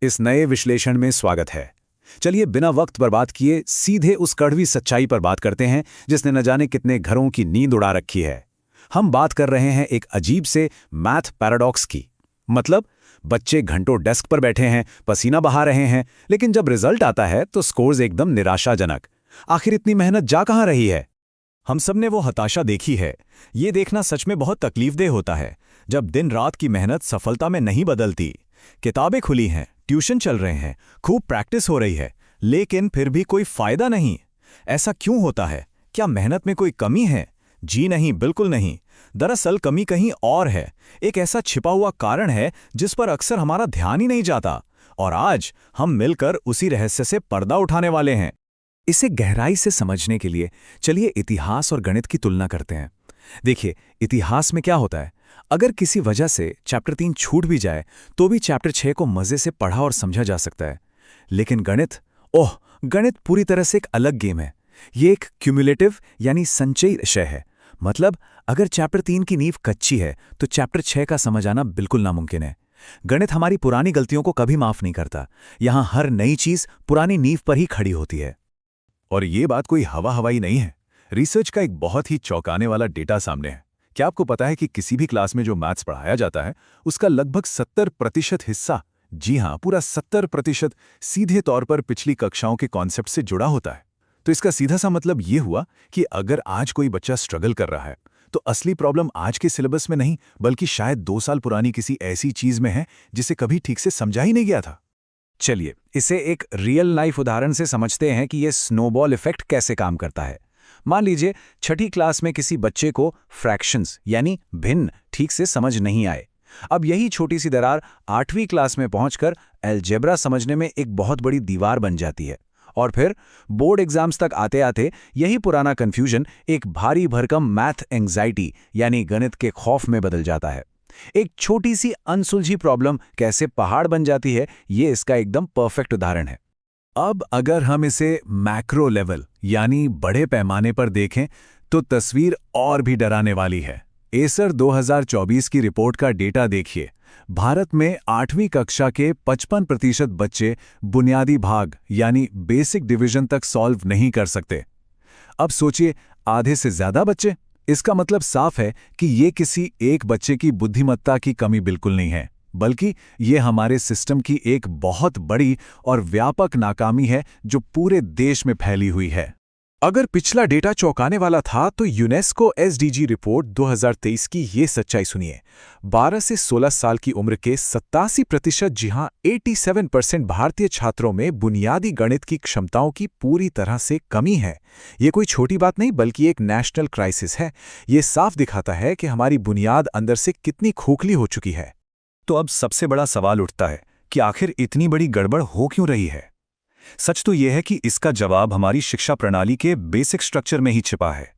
इस नए विश्लेषण में स्वागत है। चलिए बिना वक्त बर्बाद किए सीधे उस कड़वी सच्चाई पर बात करते हैं जिसने न जाने कितने घरों की नींद उड़ा रखी है। हम बात कर रहे हैं एक अजीब से मैथ पैराडॉक्स की। मतलब बच्चे घंटों डेस्क पर बैठे हैं, पसीना बहा रहे हैं, लेकिन जब रिजल्ट आता है तो स्कोर्स एकदम निराशाजनक। आखिर इतनी मेहनत जा कहाँ रही है? हम सब ने वो हताशा देखी है। ये देखना सच में बहुत तकलीफदेह होता है जब दिन रात की मेहनत सफलता में नहीं बदलती। किताबें खुली हैं, ट्यूशन चल रहे हैं, खूब प्रैक्टिस हो रही है, लेकिन फिर भी कोई फायदा नहीं। ऐसा क्यों होता है? क्या मेहनत में कोई कमी है? जी नहीं, बिल्कुल नहीं। दरअसल कमी कहीं और है। एक ऐसा छिपा हुआ कारण है जिस पर अक्सर हमारा ध्यान ही नहीं जाता। और आज हम मिलकर उसी रहस्य से पर्दा उठाने वाले हैं। इसे गहराई से समझने के लिए चलिए इतिहास और गणित की तुलना करते हैं। देखिए, इतिहास में क्या होता है, अगर किसी वजह से चैप्टर 3 छूट भी जाए तो भी चैप्टर 6 को मजे से पढ़ा और समझा जा सकता है। लेकिन गणित पूरी तरह से एक अलग गेम है। ये एक क्यूमुलेटिव यानी संचयी विषय है। मतलब अगर चैप्टर 3 की नींव कच्ची है तो चैप्टर 6 का समझ आना बिल्कुल नामुमकिन है। गणित हमारी पुरानी गलतियों को कभी माफ नहीं करता। यहां हर नई चीज पुरानी नींव पर ही खड़ी होती है। और ये बात कोई हवा हवाई नहीं है। रिसर्च का एक बहुत ही चौंकाने वाला डेटा सामने है। क्या आपको पता है कि किसी भी क्लास में जो मैथ्स पढ़ाया जाता है उसका लगभग 70% हिस्सा, जी हां, पूरा 70%, सीधे तौर पर पिछली कक्षाओं के कॉन्सेप्ट से जुड़ा होता है। तो इसका सीधा सा मतलब ये हुआ कि अगर आज कोई बच्चा स्ट्रगल कर रहा है तो असली प्रॉब्लम आज के सिलेबस में नहीं, बल्कि शायद 2 साल पुरानी किसी ऐसी चीज में है जिसे कभी ठीक से समझा ही नहीं गया था। चलिए इसे एक रियल लाइफ उदाहरण से समझते हैं कि यह स्नोबॉल इफेक्ट कैसे काम करता है। मान लीजिए छठी क्लास में किसी बच्चे को फ्रैक्शंस यानी भिन्न ठीक से समझ नहीं आए। अब यही छोटी सी दरार 8वीं क्लास में पहुंचकर अलजेब्रा समझने में एक बहुत बड़ी दीवार बन जाती है। और फिर बोर्ड एग्जाम्स तक आते आते यही पुराना कंफ्यूजन एक भारी भरकम मैथ एंग्जाइटी यानी गणित के खौफ में बदल जाता है। एक छोटी सी अनसुलझी प्रॉब्लम कैसे पहाड़ बन जाती है, ये इसका एकदम परफेक्ट उदाहरण है। अब अगर हम इसे मैक्रो लेवल यानी बड़े पैमाने पर देखें तो तस्वीर और भी डराने वाली है। एसर 2024 की रिपोर्ट का डेटा देखिए। भारत में 8वीं कक्षा के 55% बच्चे बुनियादी भाग यानी बेसिक डिवीजन तक सॉल्व नहीं कर सकते। अब सोचिए, आधे से ज्यादा बच्चे। इसका मतलब साफ है कि ये किसी एक बच्चे की बुद्धिमत्ता की कमी बिल्कुल नहीं है, बल्कि ये हमारे सिस्टम की एक बहुत बड़ी और व्यापक नाकामी है जो पूरे देश में फैली हुई है। अगर पिछला डेटा चौंकाने वाला था तो यूनेस्को एसडीजी रिपोर्ट 2023 की ये सच्चाई सुनिए। 12 से 16 साल की उम्र के 87%, जी हां 87% भारतीय छात्रों में बुनियादी गणित की क्षमताओं की पूरी तरह से कमी है। ये कोई छोटी बात नहीं, बल्कि एक नेशनल क्राइसिस है। ये साफ दिखाता है कि हमारी बुनियाद अंदर से कितनी खोखली हो चुकी है। तो अब सबसे बड़ा सवाल उठता है कि आखिर इतनी बड़ी गड़बड़ हो क्यों रही है? सच तो यह है कि इसका जवाब हमारी शिक्षा प्रणाली के बेसिक स्ट्रक्चर में ही छिपा है।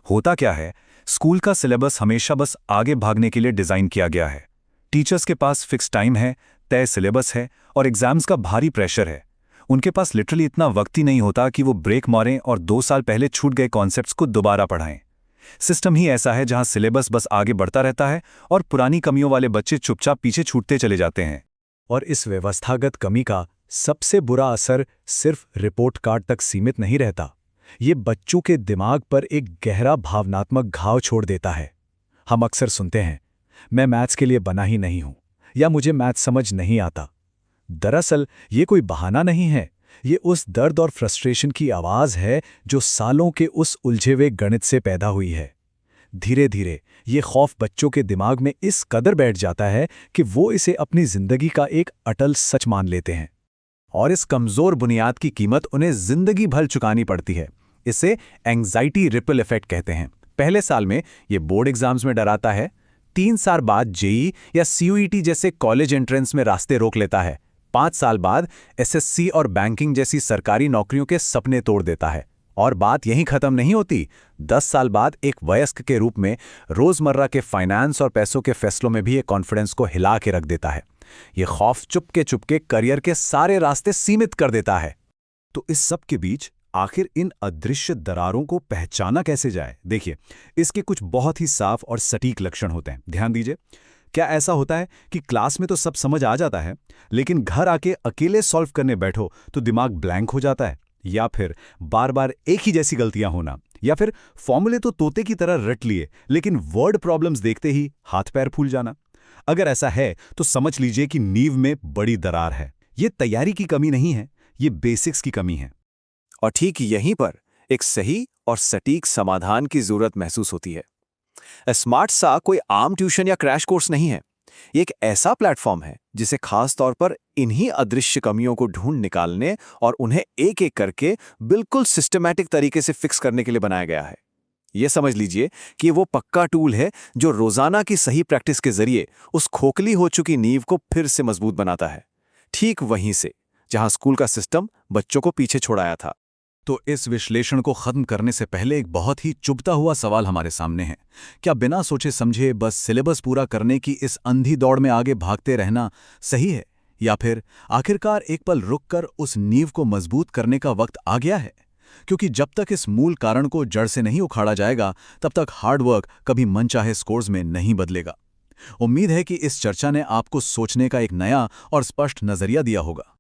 होता क्या है, स्कूल का सिलेबस हमेशा बस आगे भागने के लिए डिजाइन किया गया है। टीचर्स के पास फिक्स टाइम है, तय सिलेबस है और एग्जाम्स का भारी प्रेशर है। उनके पास लिटरली इतना वक्त ही नहीं होता कि वो ब्रेक मारें और 2 साल पहले छूट गए कॉन्सेप्ट्स को दोबारा पढ़ाएं। सिस्टम ही ऐसा है जहां सिलेबस बस आगे बढ़ता रहता है और पुरानी कमियों वाले बच्चे चुपचाप पीछे छूटते चले जाते हैं। और इस व्यवस्थागत कमी का सबसे बुरा असर सिर्फ रिपोर्ट कार्ड तक सीमित नहीं रहता। ये बच्चों के दिमाग पर एक गहरा भावनात्मक घाव छोड़ देता है। हम अक्सर सुनते हैं, मैं मैथ्स के लिए बना ही नहीं हूं, या मुझे मैथ्स समझ नहीं आता। दरअसल ये कोई बहाना नहीं है। ये उस दर्द और फ्रस्ट्रेशन की आवाज है जो सालों के उस उलझे हुए गणित से पैदा हुई है। धीरे धीरे ये खौफ बच्चों के दिमाग में इस कदर बैठ जाता है कि वो इसे अपनी जिंदगी का एक अटल सच मान लेते हैं। और इस कमजोर बुनियाद की कीमत उन्हें जिंदगी भर चुकानी पड़ती है। इसे एंग्जाइटी रिपल इफेक्ट कहते हैं। पहले साल में ये बोर्ड एग्जाम्स में डराता है, 3 साल बाद जेई या सीयूईटी जैसे कॉलेज एंट्रेंस में रास्ते रोक लेता है, 5 साल बाद एसएससी और बैंकिंग जैसी सरकारी नौकरियों के सपने तोड़ देता है। और बात यहीं खत्म नहीं होती। 10 साल बाद एक वयस्क के रूप में रोजमर्रा के फाइनेंस और पैसों के फैसलों में भी ये कॉन्फिडेंस को हिला के रख देता है। ये खौफ चुपके चुपके करियर के सारे रास्ते सीमित कर देता है। तो इस सब के बीच आखिर इन अदृश्य दरारों को पहचाना कैसे जाए? देखिए, इसके कुछ बहुत ही साफ और सटीक लक्षण होते हैं। ध्यान दीजिए। क्या ऐसा होता है कि क्लास में तो सब समझ आ जाता है, लेकिन घर आके अकेले सॉल्व करने बैठो तो दिमाग ब्लैंक हो जाता है? या फिर बार बार एक ही जैसी गलतियां होना? या फिर फॉर्मूले तो तोते की तरह रट लिए, लेकिन वर्ड प्रॉब्लम्स देखते ही हाथ पैर फूल जाना? अगर ऐसा है तो समझ लीजिए कि नींव में बड़ी दरार है। ये तैयारी की कमी नहीं है, ये बेसिक्स की कमी है। और ठीक यहीं पर एक सही और सटीक समाधान की जरूरत महसूस होती है। स्मार्ट सा कोई आम ट्यूशन या क्रैश कोर्स नहीं है। ये एक ऐसा प्लेटफॉर्म है जिसे खास तौर पर इन्हीं अदृश्य कमियों को ढूंढ निकालने और उन्हें एक एक करके बिल्कुल सिस्टमैटिक तरीके से फिक्स करने के लिए बनाया गया है। ये समझ लीजिए कि वो पक्का टूल है जो रोजाना की सही प्रैक्टिस के जरिए उस खोखली हो चुकी नींव को फिर से मजबूत बनाता है, ठीक वहीं से जहां स्कूल का सिस्टम बच्चों को पीछे छोड़ाया था। तो इस विश्लेषण को खत्म करने से पहले एक बहुत ही चुभता हुआ सवाल हमारे सामने है। क्या बिना सोचे समझे बस सिलेबस पूरा करने की इस अंधी दौड़ में आगे भागते रहना सही है, या फिर आखिरकार एक पल रुककर उस नींव को मजबूत करने का वक्त आ गया है? क्योंकि जब तक इस मूल कारण को जड़ से नहीं उखाड़ा जाएगा, तब तक हार्डवर्क कभी मनचाहे स्कोर्स में नहीं बदलेगा। उम्मीद है कि इस चर्चा ने आपको सोचने का एक नया और स्पष्ट नजरिया दिया होगा।